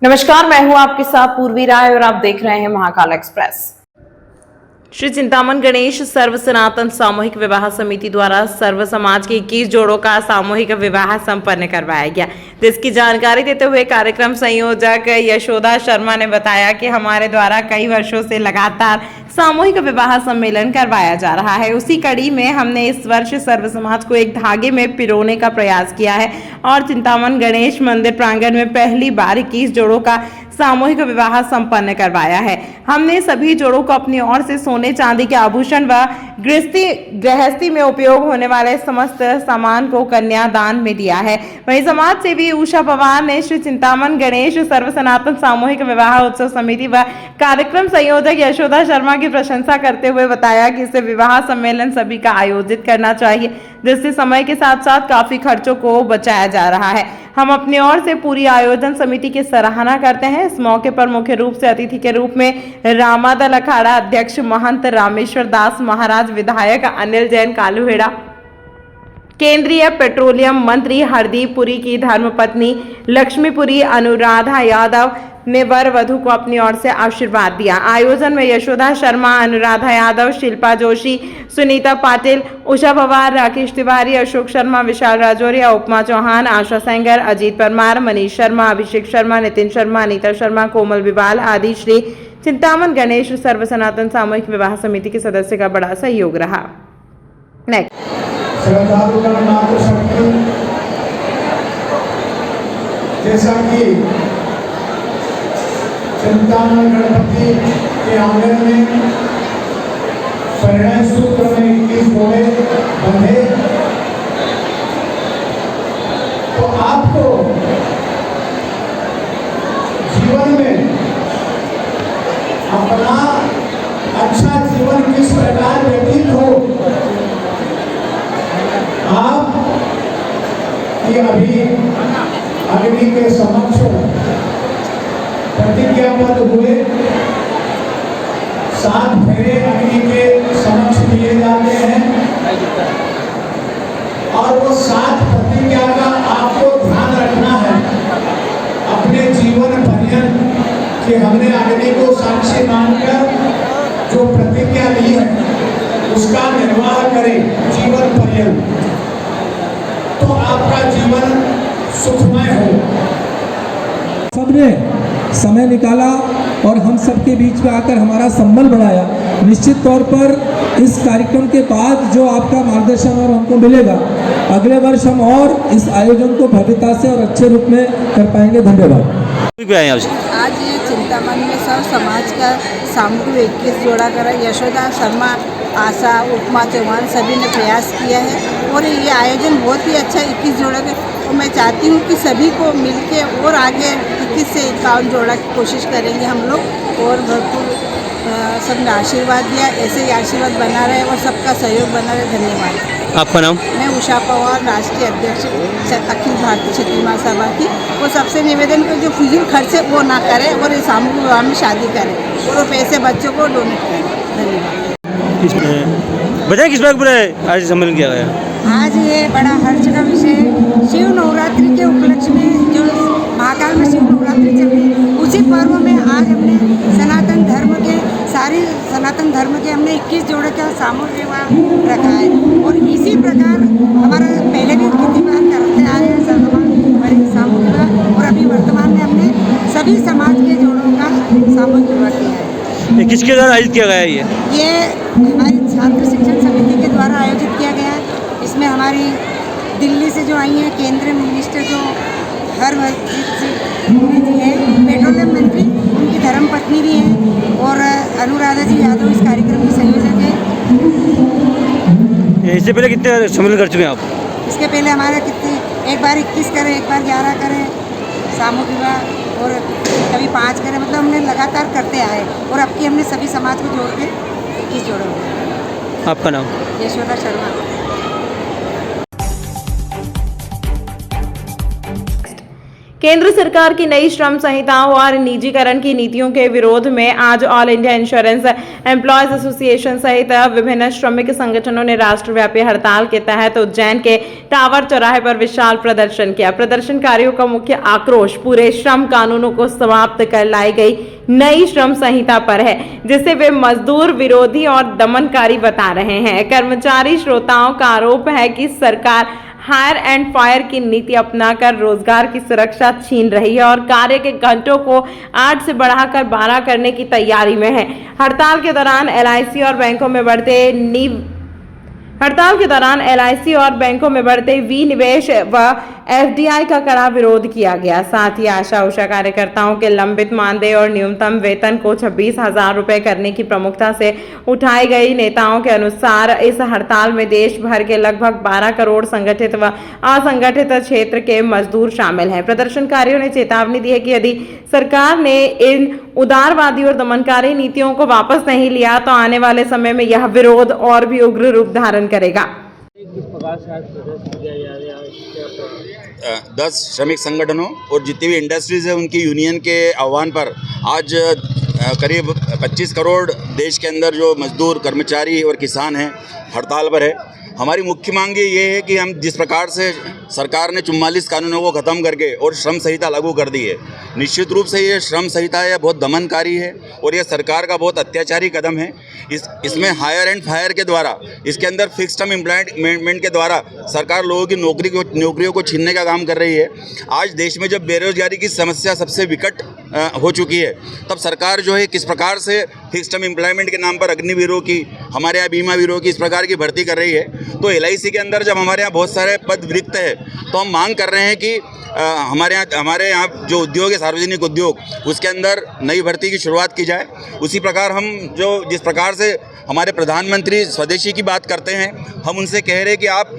नमस्कार, मैं हूं आपके साथ पूर्वी राय और आप देख रहे हैं महाकाल एक्सप्रेस। श्री चिंतामन गणेश सर्व सनातन सामूहिक विवाह समिति द्वारा सर्व समाज के 21 जोड़ों का सामूहिक विवाह संपन्न करवाया गया। तो इसकी जानकारी देते हुए कार्यक्रम संयोजक यशोदा शर्मा ने बताया कि हमारे द्वारा कई वर्षों से लगातार सामूहिक विवाह सम्मेलन करवाया जा रहा है। उसी कड़ी में हमने इस वर्ष सर्व समाज को एक धागे में पिरोने का प्रयास किया है और चिंतामन गणेश मंदिर प्रांगण में पहली बार 21 जोड़ों का सामूहिक विवाह संपन्न करवाया है। हमने सभी जोड़ों को अपनी ओर से सोने चांदी के आभूषण व गृहस्थी में उपयोग होने वाले समस्त सामान को कन्यादान में दिया है। वहीं समाज सेवी उषा पवार ने श्री चिंतामन गणेश सर्व सनातन सामूहिक विवाह उत्सव समिति व कार्यक्रम संयोजक यशोदा शर्मा की प्रशंसा करते हुए बताया कि इसे विवाह सम्मेलन सभी का आयोजित करना चाहिए, जिससे समय के साथ साथ काफी खर्चों को बचाया जा रहा है। हम अपनी ओर से पूरी आयोजन समिति की सराहना करते हैं। इस मौके पर मुख्य रूप से अतिथि के रूप में रामादल अखाड़ा अध्यक्ष महंत रामेश्वर दास महाराज, विधायक अनिल जैन कालूहेड़ा, केंद्रीय पेट्रोलियम मंत्री हरदीप पुरी की धर्मपत्नी लक्ष्मीपुरी अनुराधा यादव ने वर वधु को अपनी ओर से आशीर्वाद दिया। आयोजन में यशोदा शर्मा, अनुराधा यादव, शिल्पा जोशी, सुनीता पाटिल, उषा पवार, राकेश तिवारी, अशोक शर्मा, विशाल राजौरिया, उपमा चौहान, आशा सेंगर, अजीत परमार, मनीष शर्मा, अभिषेक शर्मा, नितिन शर्मा, अनीता शर्मा, कोमल बिबाल आदि श्री चिंतामन गणेश सर्व सनातन सामूहिक विवाह समिति के सदस्य का बड़ा सहयोग रहा। जैसा कि चिंतामन गणपति के आंगन में परिणय सूत्र में 21 जोड़े बंधे, तो आपको जीवन में अपना अच्छा जीवन किस प्रकार व्यतीत हो, आप ये अभी अग्नि के समक्ष प्रतिज्ञाबद्ध हुए। 7 फेरे अग्नि के समक्ष दिए जाते हैं और वो 7 प्रतिज्ञा का आपको ध्यान रखना है अपने जीवन पर्यंत कि हमने अग्नि को साक्षी मानकर जो प्रतिज्ञा ली है उसका निर्वाह करें जीवन पर्यंत, तो आपका जीवन सुखमय हो। सबने समय निकाला और हम सबके बीच में आकर हमारा संबल बढ़ाया। निश्चित तौर पर इस कार्यक्रम के बाद जो आपका मार्गदर्शन और हमको मिलेगा, अगले वर्ष हम और इस आयोजन को भव्यता से और अच्छे रूप में कर पाएंगे। धन्यवाद। आज ये चिंतामन में सब समाज का सामूहिक 21 जोड़ा करा। यशोदा शर्मा, आशा, उपमा चौहान सभी ने प्रयास किया है और ये आयोजन बहुत ही अच्छा 21 जोड़ा का। और मैं चाहती हूँ कि सभी को मिलके और आगे 21 से 51 जोड़ा की कोशिश करेंगे हम लोग और भरपूर सबने आशीर्वाद दिया, ऐसे ही आशीर्वाद बना रहे और सबका सहयोग बना रहे। धन्यवाद। आपका नाम? मैं उषा पवार, राष्ट्रीय अध्यक्ष अखिल भारतीय क्षत्रिय महासभा की। वो सबसे निवेदन कर जो फिजूल खर्च है वो ना करें और सामूहिक विवाह में शादी करें और पैसे बच्चों को डोनेट करें। धन्यवाद। बताइए किस बात पर आज सम्मेलन किया गया? आज ये बड़ा हर्ष का विषय है। शिव नवरात्रि के उपलक्ष्य में जो महाकाल में शिव नवरात्रि चल रही है, उसी पर्व में आज हमने सनातन धर्म के हमने 21 जोड़े का सामूहिक विवाह रखा है और इसी प्रकार हमारा पहले भी कीर्तिमान करते आए हैं सामूहिक विवाह और अभी वर्तमान में हमने सभी समाज के जोड़ों का सामूहिक विवाह किया है। ये किसके द्वारा आयोजित किया गया है? ये हमारी छात्र शिक्षण समिति के द्वारा आयोजित किया गया है। इसमें हमारी दिल्ली से जो आई हैं केंद्रीय मिनिस्टर जो हरदीप सिंह जी हैं, पेट्रोलियम मंत्री, उनकी धर्मपत्नी भी हैं और अनुराधा जी यादव इस कार्यक्रम की संयोजक हैं। इससे पहले कितने सम्मेलन कर चुके हैं आप? इसके पहले हमारे कितने, एक बार 21 करें, एक बार 11 करें सामूहिक विवाह और कभी 5 करें, मतलब हमने लगातार करते आए और अब की हमने सभी समाज को जोड़ के 21 जोड़ा। आपका नाम? यशोदा शर्मा। केंद्र सरकार की नई श्रम संहिताओं और निजीकरण की नीतियों के विरोध में आज all India insurance employees association सहित विभिन्न श्रमिक संगठनों ने राष्ट्रव्यापी हड़ताल के तहत उज्जैन के टावर चौराहे पर विशाल प्रदर्शन किया। प्रदर्शनकारियों का मुख्य आक्रोश पूरे श्रम कानूनों को समाप्त कर लाई गई नई श्रम संहिता पर है, जिसे वे मजदूर विरोधी और दमनकारी बता रहे हैं। कर्मचारी श्रोताओं का आरोप है कि सरकार हायर एंड फायर की नीति अपनाकर रोजगार की सुरक्षा छीन रही है और कार्य के घंटों को 8 से बढ़ाकर 12 करने की तैयारी में है। हड़ताल के दौरान एलआईसी और बैंकों में बढ़ते विनिवेश व एफडीआई का कड़ा विरोध किया गया। साथ ही आशा उषा कार्यकर्ताओं के लंबित मानदेय और न्यूनतम वेतन को 26,000 रुपए करने की प्रमुखता से उठाई गई। नेताओं के अनुसार इस हड़ताल में देश भर के लगभग 12 करोड़ संगठित व असंगठित क्षेत्र के मजदूर शामिल हैं। प्रदर्शनकारियों ने चेतावनी दी है कि यदि सरकार ने इन उदारवादी और दमनकारी नीतियों को वापस नहीं लिया तो आने वाले समय में यह विरोध और भी उग्र रूप धारण करेगा। 10 श्रमिक संगठनों और जितनी भी इंडस्ट्रीज है उनकी यूनियन के आह्वान पर आज करीब 25 करोड़ देश के अंदर जो मजदूर, कर्मचारी और किसान हैं हड़ताल पर है। हमारी मुख्य मांग ये है कि हम जिस प्रकार से सरकार ने 44 कानूनों को ख़त्म करके और श्रम संहिता लागू कर दी है, निश्चित रूप से ये श्रम संहिता है बहुत दमनकारी है और ये सरकार का बहुत अत्याचारी कदम है। इसमें हायर एंड फायर के द्वारा, इसके अंदर फिक्स टर्म एम्प्लॉयमेंट के द्वारा सरकार लोगों की नौकरियों को छीनने का काम कर रही है। आज देश में जब बेरोजगारी की समस्या सबसे विकट हो चुकी है, तब सरकार जो है किस प्रकार से फिक्स टर्म एम्प्लॉयमेंट के नाम पर अग्निवीरों की, हमारे यहाँ बीमा वीरों की इस प्रकार की भर्ती कर रही है। तो एलआईसी के अंदर जब हमारे यहाँ बहुत सारे पद रिक्त है तो हम मांग कर रहे हैं कि हमारे यहाँ जो उद्योग है, सार्वजनिक उद्योग, उसके अंदर नई भर्ती की शुरुआत की जाए। उसी प्रकार हम जिस प्रकार से हमारे प्रधानमंत्री स्वदेशी की बात करते हैं, हम उनसे कह रहे हैं कि आप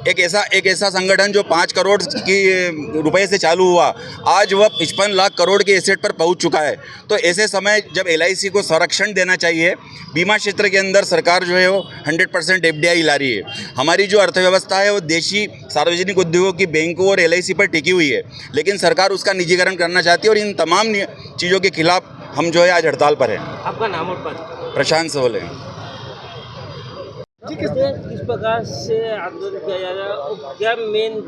एक ऐसा संगठन जो 5 करोड़ की रुपए से चालू हुआ, आज वह 55 लाख करोड़ के एसेट पर पहुंच चुका है। तो ऐसे समय जब एलआईसी को संरक्षण देना चाहिए, बीमा क्षेत्र के अंदर सरकार जो है वो 100% एफडीआई ला रही है। हमारी जो अर्थव्यवस्था है वो देशी सार्वजनिक उद्योगों की, बैंकों और एलआईसी पर टिकी हुई है, लेकिन सरकार उसका निजीकरण करना चाहती है और इन तमाम चीज़ों के खिलाफ हम जो है आज हड़ताल पर हैं। आपका नाम और पद? प्रशांत सोले। किस प्रकार से आंदोलन किया जा रहा है और क्या मेन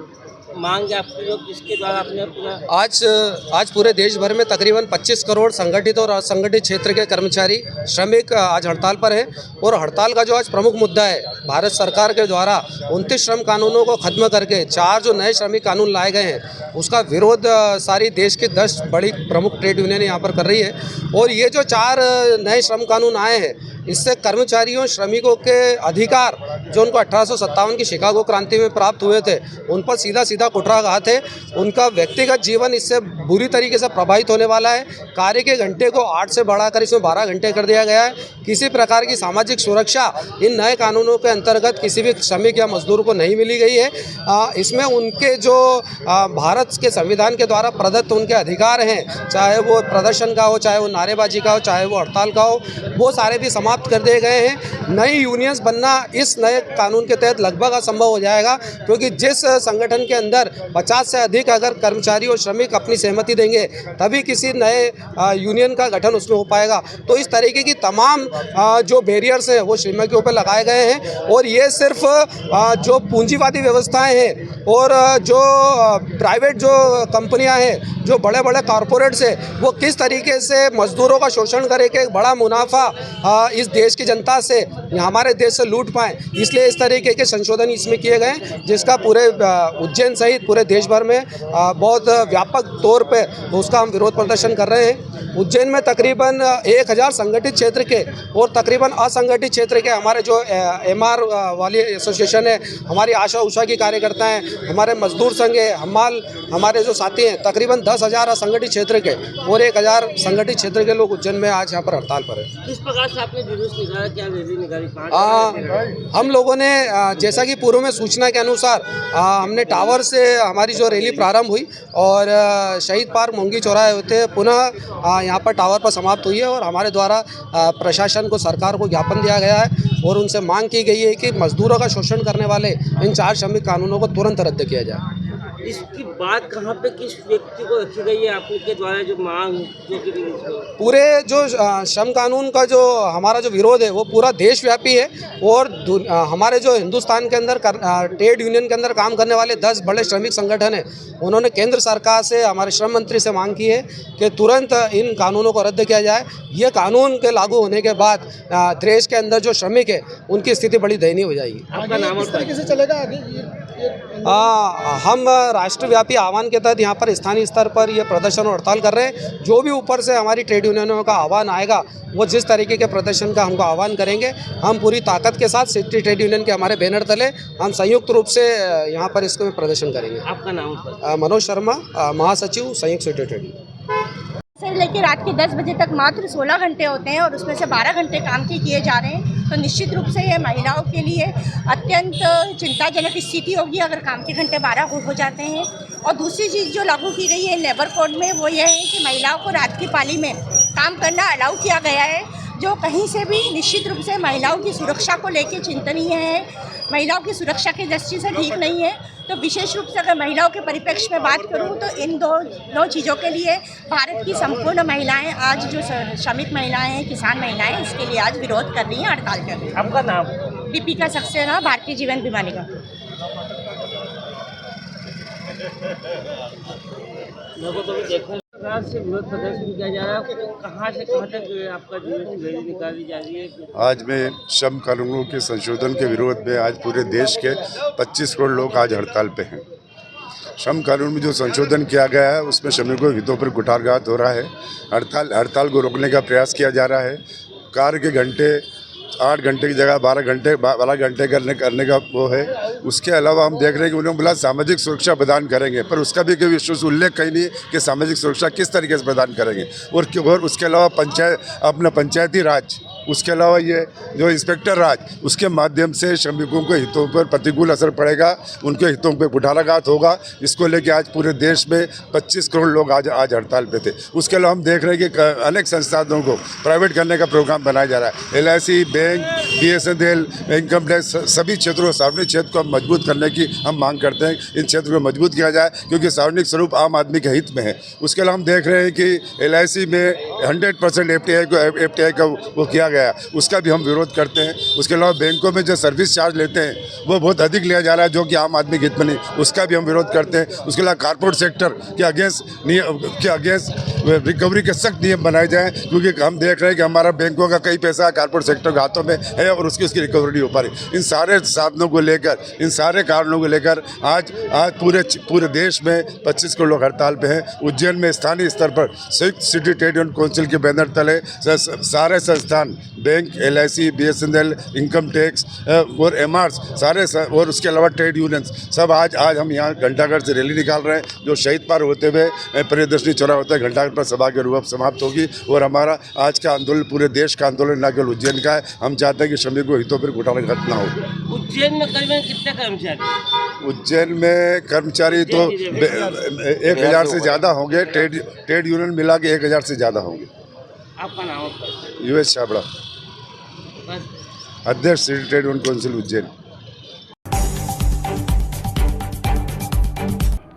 मांग है आपकी लोग जिसके द्वारा आपने पूरा आज पूरे देश भर में तकरीबन 25 करोड़ संगठित और असंगठित क्षेत्र के कर्मचारी, श्रमिक आज हड़ताल पर हैं। और हड़ताल का जो आज प्रमुख मुद्दा है, भारत सरकार के द्वारा 29 श्रम कानूनों को खत्म करके 4 जो नए श्रमिक कानून लाए गए हैं, उसका विरोध सारी देश की 10 बड़ी प्रमुख ट्रेड यूनियन यहाँ पर कर रही है। और ये जो 4 नए श्रम कानून आए हैं, इससे कर्मचारियों, श्रमिकों के अधिकार जो उनको 1857 की शिकागो क्रांति में प्राप्त हुए थे, उन पर सीधा कुठाराघात है। उनका व्यक्तिगत जीवन इससे बुरी तरीके से प्रभावित होने वाला है। कार्य के घंटे को 8 से बढ़ाकर इसमें 12 घंटे कर दिया गया है। किसी प्रकार की सामाजिक सुरक्षा इन नए कानूनों के अंतर्गत किसी भी श्रमिक या मजदूर को नहीं मिली गई है। इसमें उनके जो भारत के संविधान के द्वारा प्रदत्त उनके अधिकार हैं, चाहे वो प्रदर्शन का हो, चाहे वो नारेबाजी का हो, चाहे वो हड़ताल का हो, वो सारे भी समाप्त कर दिए गए हैं। नई यूनियंस बनना इस नए कानून के तहत लगभग असंभव हो जाएगा, क्योंकि जिस संगठन के अंदर 50 से अधिक अगर कर्मचारी और श्रमिक अपनी सहमति देंगे तभी किसी नए यूनियन का गठन उसमें हो पाएगा। तो इस तरीके की तमाम जो बैरियर्स हैं वो श्रमिकों पर लगाए गए हैं। और ये सिर्फ जो पूंजीवादी व्यवस्थाएं हैं और जो प्राइवेट जो कंपनियां हैं, जो बड़े बड़े कॉरपोरेट्स हैं, वो किस तरीके से मजदूरों का शोषण करके एक बड़ा मुनाफा इस देश की जनता से, हमारे देश से लूट पाएँ, इसलिए इस तरीके के संशोधन इसमें किए गए, जिसका पूरे उज्जैन सहित पूरे देश भर में बहुत व्यापक तौर पे उसका हम विरोध प्रदर्शन कर रहे हैं। उज्जैन में तकरीबन 1000 संगठित क्षेत्र के और तकरीबन असंगठित क्षेत्र के हमारे जो एमआर वाली एसोसिएशन है, हमारी आशा उषा की कार्यकर्ता हैं, हमारे मजदूर संघ है, हमारे जो साथी हैं, तकरीबन 10,000 असंगठित क्षेत्र के और 1000 संगठित क्षेत्र के लोग उज्जैन में आज यहाँ पर हड़ताल पर है। किस प्रकार से आपने जुलूस निकाला, क्या रैली निकाली? हम लोगों ने जैसा कि पूर्व में सूचना के अनुसार हमने टावर से हमारी जो रैली प्रारंभ हुई और शहीद पार्क मोंगी चौराहे होते पुनः यहाँ पर टावर पर समाप्त हुई है। और हमारे द्वारा प्रशासन को, सरकार को ज्ञापन दिया गया है और उनसे मांग की गई है कि मजदूरों का शोषण करने वाले इन 4 श्रमिक कानूनों को तुरंत रद्द किया जाए। इसकी बात कहाँ पे किस व्यक्ति को रखी गई है आपके द्वारा जो मांग जो कि पूरे जो श्रम कानून का जो हमारा जो विरोध है वो पूरा देशव्यापी है और हमारे जो हिंदुस्तान के अंदर ट्रेड यूनियन के अंदर काम करने वाले 10 बड़े श्रमिक संगठन हैं, उन्होंने केंद्र सरकार से, हमारे श्रम मंत्री से मांग की है कि तुरंत इन कानूनों को रद्द किया जाए। ये कानून के लागू होने के बाद देश के अंदर जो श्रमिक है उनकी स्थिति बड़ी दयनीय हो जाएगी। आपका नाम किस तरीके से चलेगा आगे? हम राष्ट्रव्यापी आह्वान के तहत यहाँ पर स्थानीय स्तर पर ये प्रदर्शन और हड़ताल कर रहे हैं। जो भी ऊपर से हमारी ट्रेड यूनियनों का आह्वान आएगा वो जिस तरीके के प्रदर्शन का हमको आह्वान करेंगे, हम पूरी ताकत के साथ सिटी ट्रेड यूनियन के हमारे बैनर तले हम संयुक्त रूप से यहाँ पर इसको प्रदर्शन करेंगे। आपका नाम? मनोज शर्मा, महासचिव, संयुक्त सिटी ट्रेड यूनियन। से लेकर रात के 10 बजे तक मात्र 16 घंटे होते हैं और उसमें से 12 घंटे काम के किए जा रहे हैं। तो निश्चित रूप से ये महिलाओं के लिए अत्यंत चिंताजनक स्थिति होगी अगर काम के घंटे 12 हो जाते हैं। और दूसरी चीज़ जो लागू की गई है लेबर कोड में वो ये है कि महिलाओं को रात की पाली में काम करना अलाउ किया गया है, जो कहीं से भी निश्चित रूप से महिलाओं की सुरक्षा को लेकर चिंतनीय है, महिलाओं की सुरक्षा की दृष्टि से ठीक नहीं है। तो विशेष रूप से अगर महिलाओं के परिप्रेक्ष्य में बात करूं तो इन दो चीज़ों के लिए भारत की संपूर्ण महिलाएं आज जो श्रमिक महिलाएं हैं, किसान महिलाएं, इसके लिए आज विरोध कर रही हैं, हड़ताल कर रही हैं। आपका नाम? दीपिका सक्सेना, भारतीय जीवन बीमा निगम। लोगों को भी देखने से विरोध प्रदर्शन किया जा रहा है, कहाँ से कहाँ तक आपका जो रैली निकाली जा रही है? आज में श्रम कानूनों के संशोधन के विरोध में आज पूरे देश के 25 करोड़ लोग आज हड़ताल पे हैं। श्रम कानून में जो संशोधन किया गया है उसमें श्रमिकों के हितों पर कुठारघात हो रहा है। हड़ताल को रोकने का प्रयास किया जा रहा है। कार्य के घंटे 8 घंटे की जगह 12 घंटे करने का वो है। उसके अलावा हम देख रहे हैं कि उन्होंने बोला सामाजिक सुरक्षा प्रदान करेंगे, पर उसका भी कोई विशेष उल्लेख कहीं नहीं कि सामाजिक सुरक्षा किस तरीके से प्रदान करेंगे। और उसके अलावा पंचायती राज, उसके अलावा ये जो इंस्पेक्टर राज, उसके माध्यम से श्रमिकों के हितों पर प्रतिकूल असर पड़ेगा, उनके हितों पर कुठाराघात होगा। इसको लेकर आज पूरे देश में 25 करोड़ लोग आज हड़ताल पे थे। उसके अलावा हम देख रहे हैं कि अनेक संस्थानों को प्राइवेट करने का प्रोग्राम बनाया जा रहा है। LIC, bank, BSNL, income tax, सभी क्षेत्रों, सार्वजनिक क्षेत्र को हम मजबूत करने की हम मांग करते हैं। इन क्षेत्रों को मजबूत किया जाए क्योंकि सार्वजनिक स्वरूप आम आदमी के हित में है। उसके अलावा हम देख रहे हैं कि LIC में 100% FTI का वो किया गया, उसका भी हम विरोध करते हैं। उसके अलावा बैंकों में जो सर्विस चार्ज लेते हैं वो बहुत अधिक लिया जा रहा है, जो कि आम आदमी के हित में नहीं, उसका भी हम विरोध करते हैं। उसके अलावा कॉर्पोरेट सेक्टर के अगेंस्ट रिकवरी के सख्त नियम बनाए जाएं, क्योंकि हम देख रहे हैं कि हमारा बैंकों का कई पैसा कॉर्पोरेट सेक्टर के हाथों में है और उसकी रिकवरी नहीं हो पा रही। इन सारे साधनों को लेकर, इन सारे कारणों को लेकर आज पूरे देश में 25 करोड़ लोग हड़ताल पे हैं। उज्जैन में स्थानीय स्तर पर संयुक्त सिटी ट्रेड यूनियन काउंसिल के बैनर तले सारे संस्थान, bank, LIC, BSNL, income tax और MRs सारे और उसके अलावा ट्रेड यूनियंस सब आज हम यहाँ घंटाघर से रैली निकाल रहे हैं, जो शहीद पार होते हुए प्रियदर्शनी चौराहा होता है, घंटाघर पर सभा के रूप समाप्त होगी। और हमारा आज का आंदोलन पूरे देश का आंदोलन, न केवल उज्जैन का है। हम चाहते हैं कि श्रमिकों हितों पर कुठाराघात ना हो। उज्जैन में करीबन कितने कर्मचारी? उज्जैन में कर्मचारी तो 1000 से ज़्यादा होंगे। ट्रेड यूनियन मिला के 1000 से ज़्यादा होंगे। आपका नाम? US छाबड़ा, अध्यक्ष city trade union council Ujjain.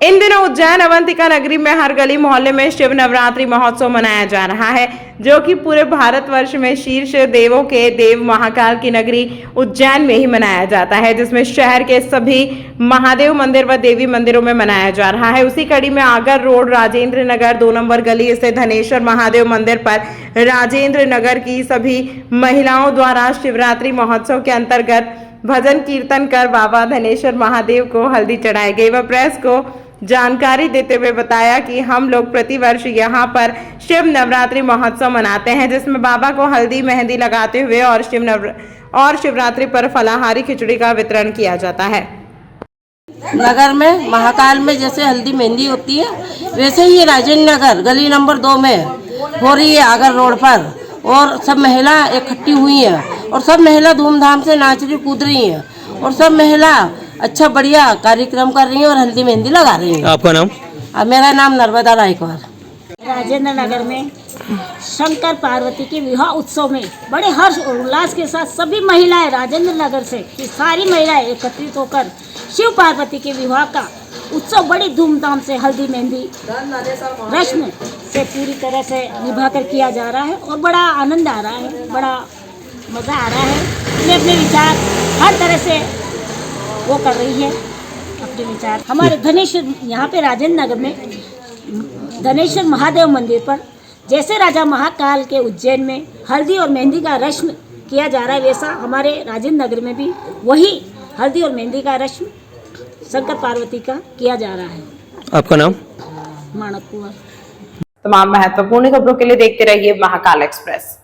इन दिनों उज्जैन अवंतिका नगरी में हर गली मोहल्ले में शिव नवरात्रि महोत्सव मनाया जा रहा है, जो कि पूरे भारतवर्ष में शीर्ष देवों के देव महाकाल की नगरी उज्जैन में ही मनाया जाता है, जिसमें शहर के सभी महादेव मंदिर व देवी मंदिरों में मनाया जा रहा है। उसी कड़ी में आगर रोड राजेंद्र नगर 2 नंबर गली स्थित धनेश्वर महादेव मंदिर पर राजेंद्र नगर की सभी महिलाओं द्वारा शिवरात्रि महोत्सव के अंतर्गत भजन कीर्तन कर बाबा धनेश्वर महादेव को हल्दी चढ़ाई गई व प्रेस को जानकारी देते हुए बताया कि हम लोग प्रतिवर्ष यहाँ पर शिव नवरात्रि महोत्सव मनाते हैं, जिसमें बाबा को हल्दी मेहंदी लगाते हुए और शिवरात्रि पर फलाहारी खिचड़ी का वितरण किया जाता है। नगर में महाकाल में जैसे हल्दी मेहंदी होती है, वैसे ही राजेंद्र नगर गली नंबर 2 में हो रही है, आगर रोड पर। और सब महिला इकट्ठी हुई है और सब महिला धूमधाम से नाच रही कूद रही हैं और सब महिला अच्छा बढ़िया कार्यक्रम कर रही हैं और हल्दी मेहंदी लगा रही हैं। आपका नाम? मेरा नाम नर्मदा रायकवार। राजेंद्र नगर में शंकर पार्वती के विवाह उत्सव में बड़े हर्ष और उल्लास के साथ सभी महिलाएं राजेंद्र नगर से की सारी महिलाएं एकत्रित होकर शिव पार्वती के विवाह का उत्सव बड़ी धूमधाम से हल्दी मेहंदी रस्म से पूरी तरह से निभा कर किया जा रहा है और बड़ा आनंद आ रहा है, बड़ा मज़ा आ रहा है। अपने अपने विचार हर तरह से वो कर रही है, अपने विचार। हमारे धनेश्वर यहाँ पे राजेंद्र नगर में धनेश्वर महादेव मंदिर पर जैसे राजा महाकाल के उज्जैन में हल्दी और मेहंदी का रस्म किया जा रहा है, वैसा हमारे राजेंद्र नगर में भी वही हल्दी और मेहंदी का रस्म शंकर पार्वती का किया जा रहा है। आपका नाम? मानक कुंवर। तमाम महत्वपूर्ण खबरों के लिए देखते रहिए महाकाल एक्सप्रेस।